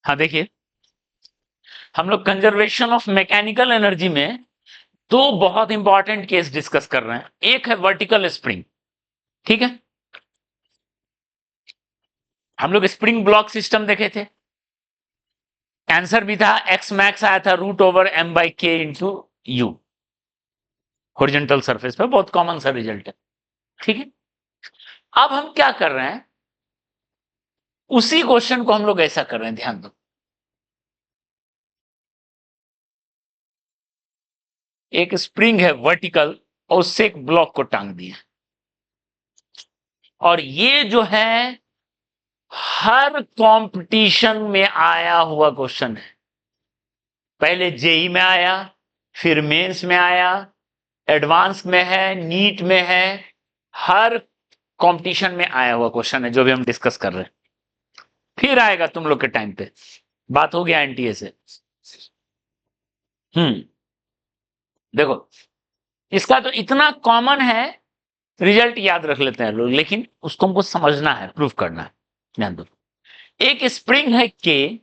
हाँ देखिए, हम लोग कंजर्वेशन ऑफ मैकेनिकल एनर्जी में दो बहुत इंपॉर्टेंट केस डिस्कस कर रहे हैं। एक है वर्टिकल स्प्रिंग, ठीक है। हम लोग स्प्रिंग ब्लॉक सिस्टम देखे थे। आंसर भी था एक्स मैक्स आया था √/m/k/u। हॉरिजॉन्टल सरफेस पे बहुत कॉमन सा रिजल्ट है, ठीक है। अब हम क्या कर रहे हैं, उसी क्वेश्चन को हम लोग ऐसा कर रहे हैं, ध्यान दो। एक स्प्रिंग है वर्टिकल और उससे एक ब्लॉक को टांग दिया, और ये जो है हर कंपटीशन में आया हुआ क्वेश्चन है। पहले जेई में आया, फिर मेंस में आया, एडवांस में है, नीट में है। हर कंपटीशन में आया हुआ क्वेश्चन है जो भी हम डिस्कस कर रहे हैं। फिर आएगा तुम लोग के टाइम पे। बात हो गया एनटीए से। देखो, इसका तो इतना कॉमन है, रिजल्ट याद रख लेते हैं लोग, लेकिन उसको हमको समझना है, प्रूफ करना है। ध्यान दो, एक स्प्रिंग है के।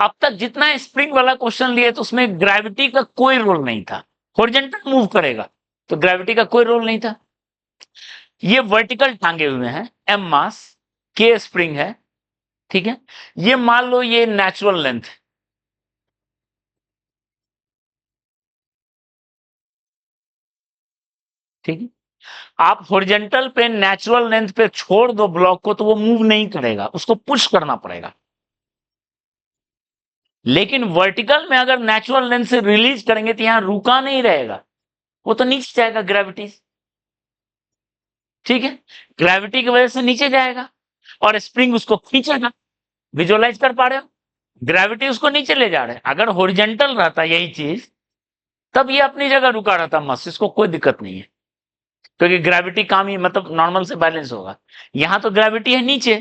अब तक जितना स्प्रिंग वाला क्वेश्चन लिए तो उसमें ग्रेविटी का कोई रोल नहीं था। हॉरिजॉन्टल मूव करेगा तो ग्रेविटी का कोई रोल नहीं था। ये वर्टिकल टांगे हुए हैं, एम मास, के स्प्रिंग है, ठीक है। ये मान लो ये नेचुरल लेंथ, ठीक है। आप हॉरिजॉन्टल पे नेचुरल लेंथ पे छोड़ दो ब्लॉक को तो वो मूव नहीं करेगा, उसको पुश करना पड़ेगा। लेकिन वर्टिकल में अगर नेचुरल लेंथ से रिलीज करेंगे तो यहां रुका नहीं रहेगा, वो तो नीचे जाएगा ग्रेविटी, ठीक है। ग्रेविटी की वजह से नीचे जाएगा और स्प्रिंग उसको खींचेगा। विजुअलाइज कर पा रहे हो, ग्रेविटी उसको नीचे ले जा रहे हैं। अगर हॉरिजॉन्टल रहता यही चीज, तब ये अपनी जगह रुका रहता मस्त, इसको कोई दिक्कत नहीं है, क्योंकि ग्रेविटी काम ही मतलब नॉर्मल से बैलेंस होगा। यहां तो ग्रेविटी है नीचे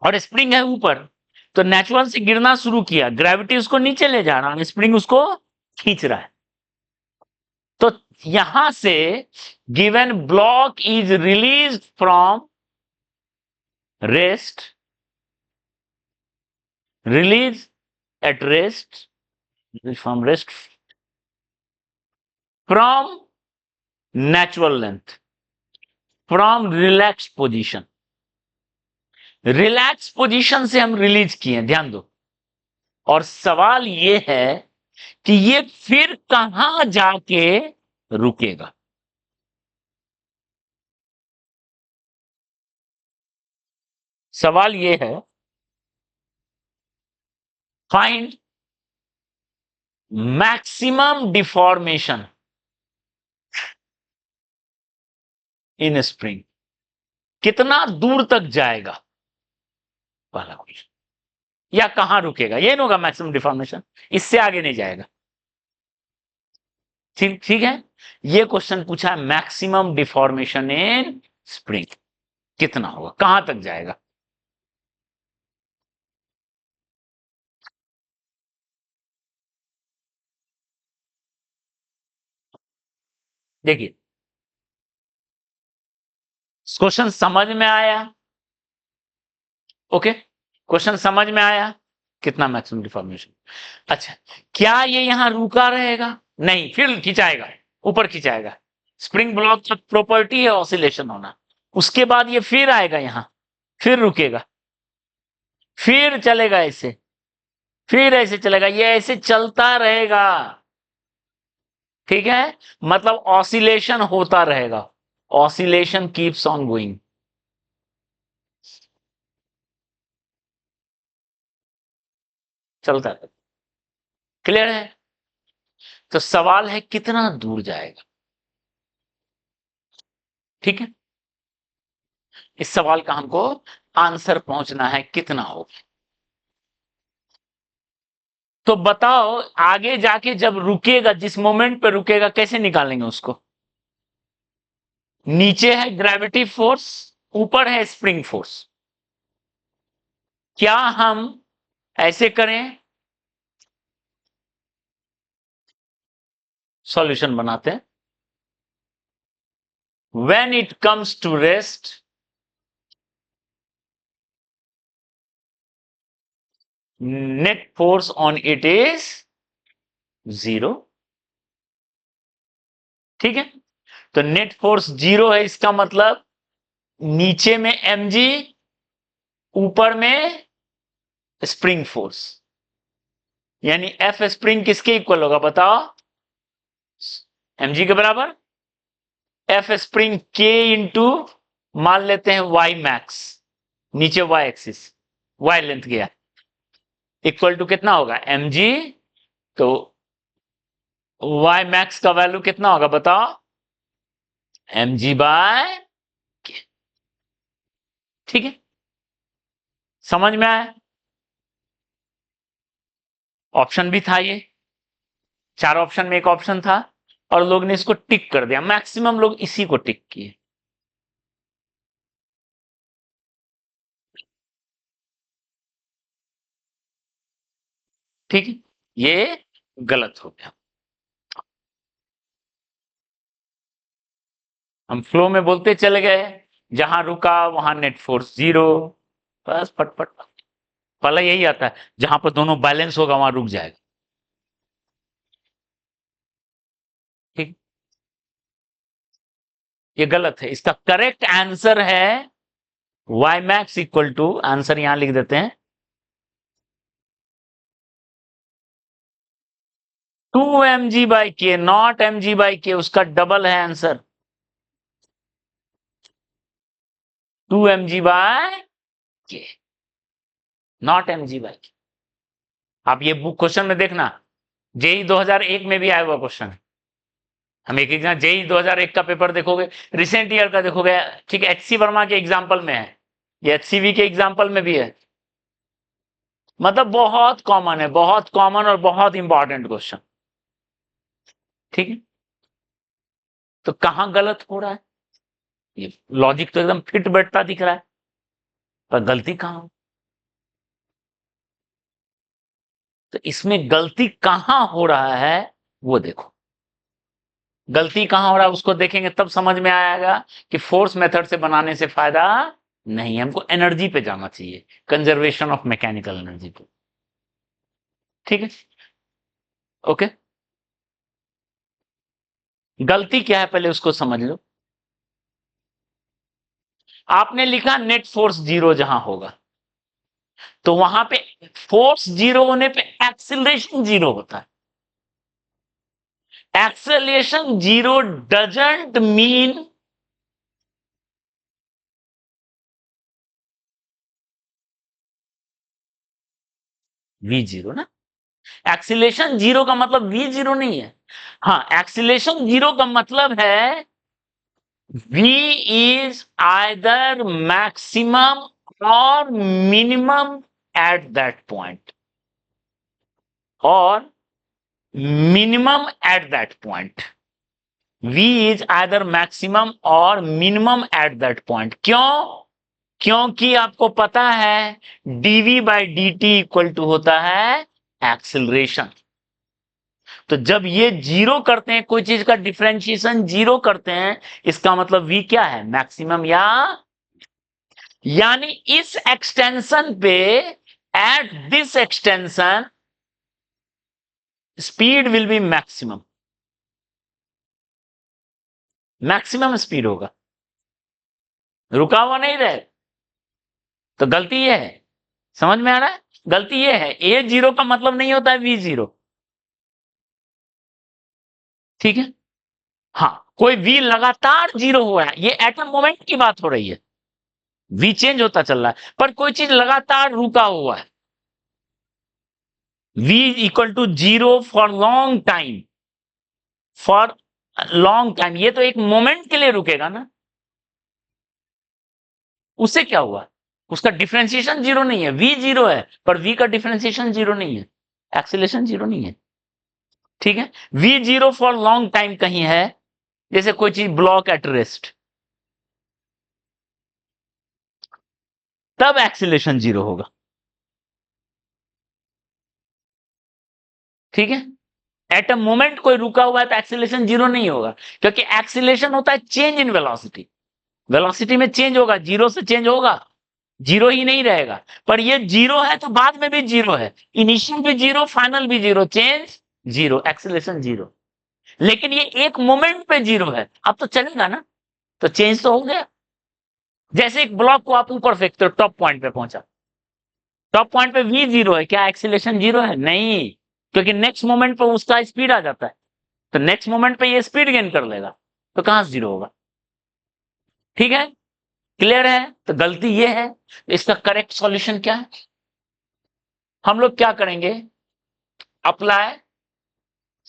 और स्प्रिंग है ऊपर, तो नेचुरल से गिरना शुरू किया, ग्रेविटी उसको नीचे ले जा रहा है, स्प्रिंग उसको खींच रहा है। तो यहां से given block is release from rest, release at rest, from rest, from natural length, from relax position. Relax position से हम रिलीज किए, ध्यान दो। और सवाल यह है कि ये फिर कहां जाके रुकेगा। सवाल यह है, फाइंड मैक्सिमम डिफॉर्मेशन इन स्प्रिंग। कितना दूर तक जाएगा, पहला क्वेश्चन। या कहां रुकेगा, ये नहीं होगा मैक्सिमम डिफॉर्मेशन, इससे आगे नहीं जाएगा, ठीक ठीक है। ये क्वेश्चन पूछा है, मैक्सिमम डिफॉर्मेशन इन स्प्रिंग कितना होगा, कहां तक जाएगा। देखिए, क्वेश्चन समझ में आया, ओके। क्वेश्चन समझ में आया, कितना मैक्सिमम डिफॉर्मेशन। अच्छा, क्या ये यहां रुका रहेगा, नहीं, फिर खिंचाएगा, ऊपर खिंचाएगा। स्प्रिंग ब्लॉक का प्रॉपर्टी है ऑसिलेशन होना। उसके बाद ये फिर आएगा यहां, फिर रुकेगा, फिर चलेगा ऐसे, फिर ऐसे चलेगा, ये ऐसे चलता रहेगा, ठीक है। मतलब ऑसिलेशन होता रहेगा, ऑसिलेशन कीप्स ऑन गोइंग, चलता रहेगा। क्लियर है। तो सवाल है कितना दूर जाएगा, ठीक है। इस सवाल का हमको आंसर पहुंचना है, कितना हो। तो बताओ, आगे जाके जब रुकेगा, जिस मोमेंट पे रुकेगा, कैसे निकालेंगे उसको। नीचे है ग्रेविटी फोर्स, ऊपर है स्प्रिंग फोर्स। क्या हम ऐसे करें, सॉल्यूशन बनाते हैं। When it comes to rest, net force on it is 0। ठीक है, तो नेट फोर्स 0 है, इसका मतलब नीचे में mg, ऊपर में स्प्रिंग फोर्स, यानी एफ स्प्रिंग किसके इक्वल होगा बताओ? mg के बराबर एफ स्प्रिंग के इंटू मान लेते हैं वाई मैक्स, नीचे वाई एक्सिस, वाई लेंथ गया, इक्वल टू कितना होगा mg, तो वाई मैक्स का वैल्यू कितना होगा बताओ? mg बाय के। ठीक है, समझ में आया? ऑप्शन भी था ये, 4 ऑप्शन में एक ऑप्शन था और लोग ने इसको टिक कर दिया, मैक्सिमम लोग इसी को टिक किए। ठीक है, ये गलत हो गया। हम फ्लो में बोलते चले गए, जहां रुका वहां नेट फोर्स 0, बस फटफट पहला यही आता है, जहां पर दोनों बैलेंस होगा वहां रुक जाएगा। ठीक, ये गलत है, इसका करेक्ट आंसर है y max equal to, answer यहां लिख देते हैं 2mg/k, नॉट mg/k, उसका डबल है आंसर 2mg/k, नॉट mg/k। आप ये बुक क्वेश्चन में देखना, जेई 2001 में भी आया हुआ क्वेश्चन, हम एक एग्जाम जेई 2001 का पेपर देखोगे, रिसेंट ईयर का देखोगे, ठीक है, एचसी वर्मा के एग्जाम्पल में है, ये एचसीवी के एग्जाम्पल में भी है, मतलब बहुत कॉमन है, बहुत कॉमन और बहुत इंपॉर्टेंट क्वेश्चन। ठीक है, तो कहां गलत हो रहा है? ये लॉजिक तो एकदम फिट बैठता दिख रहा है, पर गलती कहां? तो इसमें गलती कहां हो रहा है वो देखो, गलती कहां हो रहा है उसको देखेंगे तब समझ में आएगा कि फोर्स मेथड से बनाने से फायदा नहीं है, हमको एनर्जी पे जाना चाहिए, कंजर्वेशन ऑफ मैकेनिकल एनर्जी पे। ठीक है, ओके, गलती क्या है पहले उसको समझ लो। आपने लिखा नेट फोर्स 0 जहां होगा, तो वहां पे फोर्स 0 होने पे एक्सिलरेशन 0 होता है। एक्सेलरेशन 0 डजंट मीन v0 ना, एक्सीलेशन 0 का मतलब v0 नहीं है। हाँ, एक्सीलेशन 0 का मतलब है v इज आइदर मैक्सिमम और मिनिमम एट दैट पॉइंट, और minimum at that point, v is either maximum और मिनिमम एट दैट पॉइंट। क्यों? क्योंकि आपको पता है dv/dt इक्वल टू होता है एक्सिलरेशन। तो जब ये 0 करते हैं, कोई चीज का डिफरेंशिएशन 0 करते हैं, इसका मतलब v क्या है? मैक्सिमम, या यानी इस एक्सटेंशन पे, at this extension speed will be maximum, maximum speed होगा, रुका हुआ नहीं रहे। तो गलती ये है, समझ में आ रहा है? गलती ये है, a0 का मतलब नहीं होता है v0। ठीक है, हाँ, कोई v लगातार 0 हुआ है, ये एटम मोमेंट की बात हो रही है, v चेंज होता चल रहा है, पर कोई चीज लगातार रुका हुआ है, v equal to 0 for long time, for long time, ये तो एक मोमेंट के लिए रुकेगा ना, उससे क्या हुआ? उसका डिफरेंशिएशन 0 नहीं है, v 0 है, पर v का डिफरेंशिएशन 0 नहीं है, एक्सीलरेशन 0 नहीं है। ठीक है, v0 फॉर लॉन्ग टाइम कहीं है, जैसे कोई चीज ब्लॉक एट रेस्ट, तब एक्सीलरेशन 0 होगा। ठीक है, एट अ मोमेंट कोई रुका हुआ है तो एक्सीलरेशन 0 नहीं होगा, क्योंकि एक्सीलरेशन होता है चेंज इन वेलोसिटी, वेलोसिटी में चेंज होगा, 0 से चेंज होगा, जीरो ही नहीं रहेगा, पर ये जीरो है तो बाद में भी जीरो है, इनिशियल भी जीरो, फाइनल भी zero, change zero, acceleration zero. लेकिन ये एक मोमेंट पे जीरो है, अब तो चलेगा ना, तो चेंज तो हो गया। जैसे एक ब्लॉक को आप ऊपर फेंकते हो, टॉप पॉइंट पे पहुंचा, टॉप पॉइंट पे v जीरो है, क्या एक्सीलरेशन जीरो है? नहीं, क्योंकि नेक्स्ट मोमेंट पे उसका स्पीड आ जाता है, तो नेक्स्ट मोमेंट पे ये स्पीड गेन कर लेगा, तो कहां से जीरो होगा? ठीक है, क्लियर है? तो गलती ये है, इसका करेक्ट सॉल्यूशन क्या है? हम लोग क्या करेंगे? Apply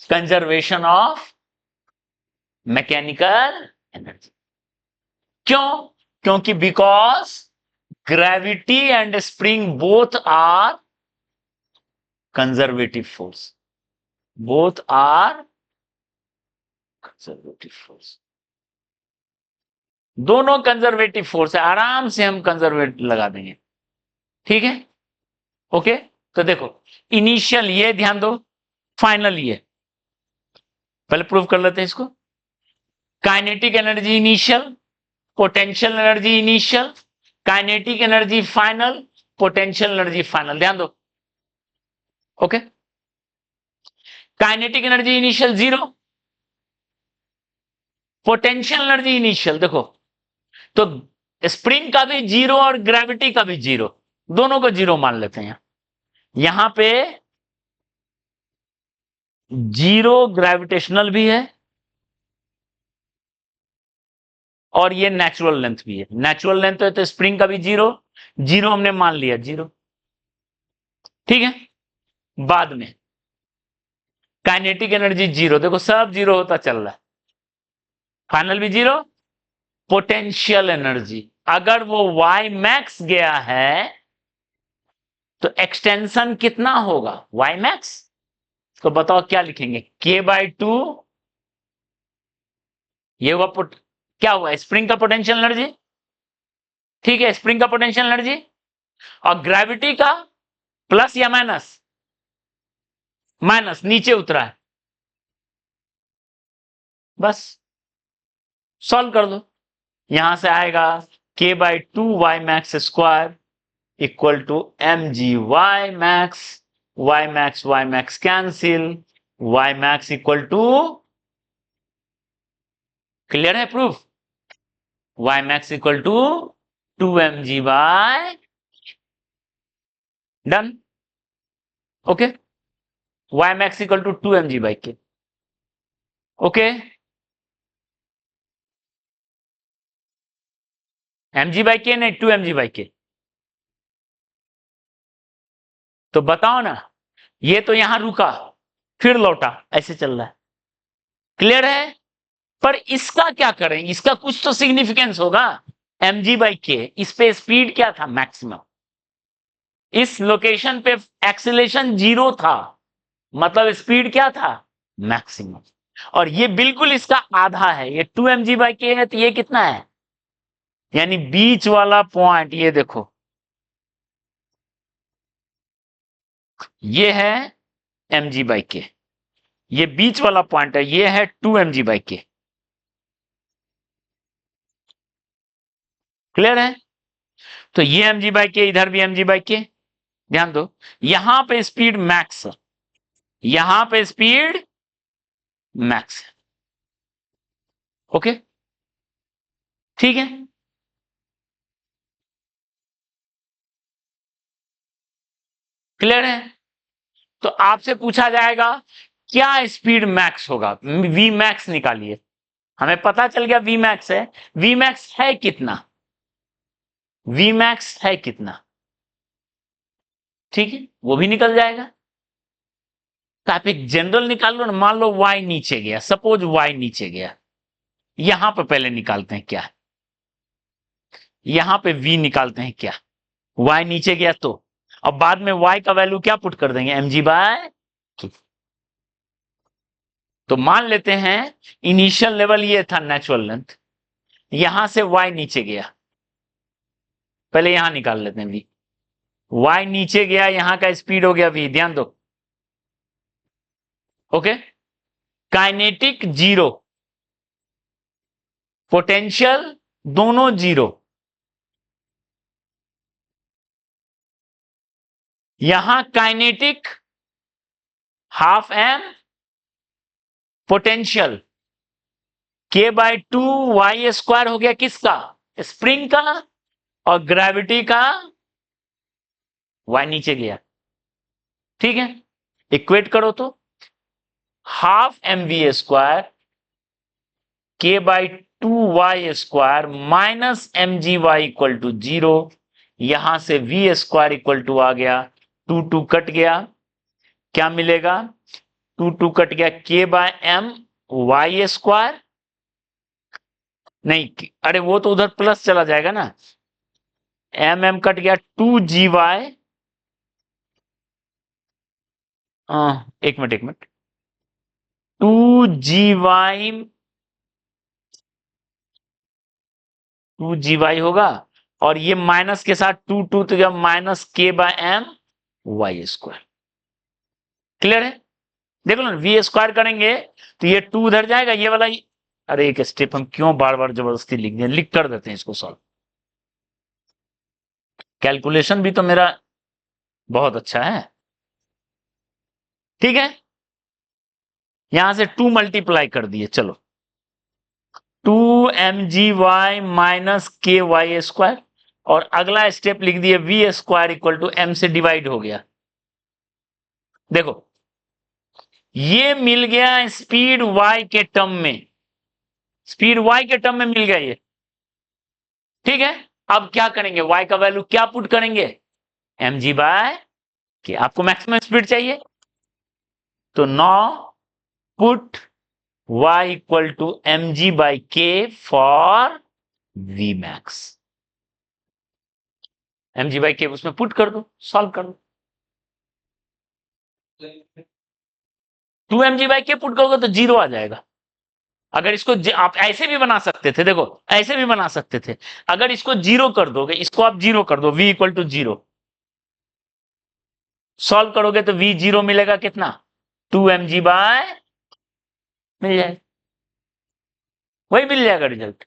conservation of mechanical energy. क्यों? क्योंकि because gravity and spring both are conservative force, both are conservative force, दोनों कंजर्वेटिव फोर्स है, आराम से हम कंजर्वेटिव लगा देंगे। ठीक है, ओके। तो देखो, इनिशियल ये ध्यान दो, फाइनल ये, पहले प्रूव कर लेते हैं इसको। Kinetic energy initial, potential energy initial, kinetic energy final, potential energy final, ध्यान दो। Okay, kinetic energy initial zero, potential energy initial, देखो तो स्प्रिंग का भी जीरो और ग्रेविटी का भी जीरो, दोनों को जीरो मान लेते हैं। यहां पे जीरो ग्रेविटेशनल भी है और ये नेचुरल लेंथ भी है। नेचुरल लेंथ है तो स्प्रिंग का भी जीरो, जीरो हमने मान लिया, जीरो। ठीक है, बाद में काइनेटिक एनर्जी जीरो, देखो सब जीरो होता चल रहा है, फाइनल भी जीरो। पोटेंशियल एनर्जी, अगर वो वाई मैक्स गया है तो एक्सटेंशन कितना होगा? वाई मैक्स, तो बताओ क्या लिखेंगे? k/2, ये हुआ क्या हुआ? स्प्रिंग का पोटेंशियल एनर्जी। ठीक है, स्प्रिंग का पोटेंशियल एनर्जी, और ग्रेविटी का प्लस या माइनस? माइनस, नीचे उतरा है, बस सॉल्व कर दो। यहां से आएगा k/2 y max square equal to mg y max cancel, y max equal to, clear है proof? Y max equal to 2mg by, done. Okay, y max equal to 2mg by k. Okay, mg by k नहीं, 2mg by के। तो बताओ ना, ये तो यहां रुका फिर लौटा, ऐसे चल रहा है, क्लियर है? पर इसका क्या करें? इसका कुछ तो सिग्निफिकेंस होगा। mg बाई के, इस पे स्पीड क्या था? मैक्सिमम। इस लोकेशन पे एक्सीलरेशन जीरो था, मतलब स्पीड क्या था? मैक्सिमम। और ये बिल्कुल इसका आधा है, ये 2mg बाई के है, तो ये कितना है? यानी बीच वाला पॉइंट, ये देखो, ये है mg बाई के, ये बीच वाला पॉइंट है, ये है 2mg बाई के। क्लियर है? तो ये mg बाई के, इधर भी mg बाई के। ध्यान दो, यहां पे स्पीड मैक्स, यहां पे स्पीड मैक्स है। ओके, ठीक है, क्लियर है? तो आपसे पूछा जाएगा क्या स्पीड मैक्स होगा, वी मैक्स निकालिए। हमें पता चल गया वी मैक्स है, वी मैक्स है कितना? वी मैक्स है कितना? ठीक है, वो भी निकल जाएगा। तो आप एक जनरल निकाल लो ना, मान लो वाई नीचे गया, सपोज वाई नीचे गया, यहां पर पहले निकालते हैं क्या, यहां पे वी निकालते हैं क्या, वाई नीचे गया तो, अब बाद में वाई का वैल्यू क्या पुट कर देंगे? mg by. तो मान लेते हैं इनिशियल लेवल ये था नेचुरल लेंथ, यहां से वाई नीचे गया, पहले यहां निकाल लेते हैं वी, वाई नीचे गया, यहां का स्पीड हो गया वी, ध्यान दो। ओके, काइनेटिक जीरो, पोटेंशियल दोनों जीरो, यहां kinetic half m, potential k/2y² हो गया किसका, स्प्रिंग का, और ग्रेविटी का y नीचे गया। ठीक है, इक्वेट करो तो half mv² k/2y² minus mgy equal to 0। यहां से v² इक्वल टू आ गया 2 कट गया, क्या मिलेगा, 2 कट गया k/m y², नहीं अरे वो तो उधर प्लस चला जाएगा ना, m कट गया 2gy, एक मिनट 2gy होगा, और ये माइनस के साथ 2 तो जब माइनस k/m y²। क्लियर है, देखो ना v² करेंगे तो ये 2 उधर जाएगा, ये वाला अरे एक स्टेप हम क्यों बार बार जबरदस्ती लिख दें, लिख कर देते हैं इसको सॉल्व। कैलकुलेशन भी तो मेरा बहुत अच्छा है। ठीक है, यहां से 2 मल्टीप्लाई कर दिए, चलो 2mgy माइनस k/y², और अगला स्टेप लिख दिए v² इक्वल टू m से डिवाइड हो गया। देखो ये मिल गया स्पीड y के टर्म में, स्पीड y के टर्म में मिल गया ये। ठीक है, अब क्या करेंगे, y का वैल्यू क्या पुट करेंगे, mg/k। आपको मैक्सिमम स्पीड चाहिए तो now put y equal to mg/k for vmax। mg/k उसमें पुट कर दो, सॉल्व कर दो। 2mg/k पुट करोगे तो 0 आ जाएगा। अगर इसको आप ऐसे भी बना सकते थे, देखो ऐसे भी बना सकते थे, अगर इसको 0 कर दोगे, इसको आप 0 कर दो, v इक्वल टू 0, सॉल्व करोगे तो v 0 मिलेगा कितना, 2mg बाय, मिल जाएगा, वही मिल जाएगा रिजल्ट।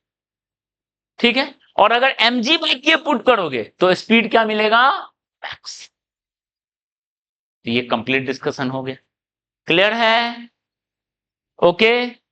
ठीक है, और अगर mg/k पुट करोगे तो स्पीड क्या मिलेगा, मैक्स। तो ये कंप्लीट डिस्कशन हो गया, क्लियर है, ओके।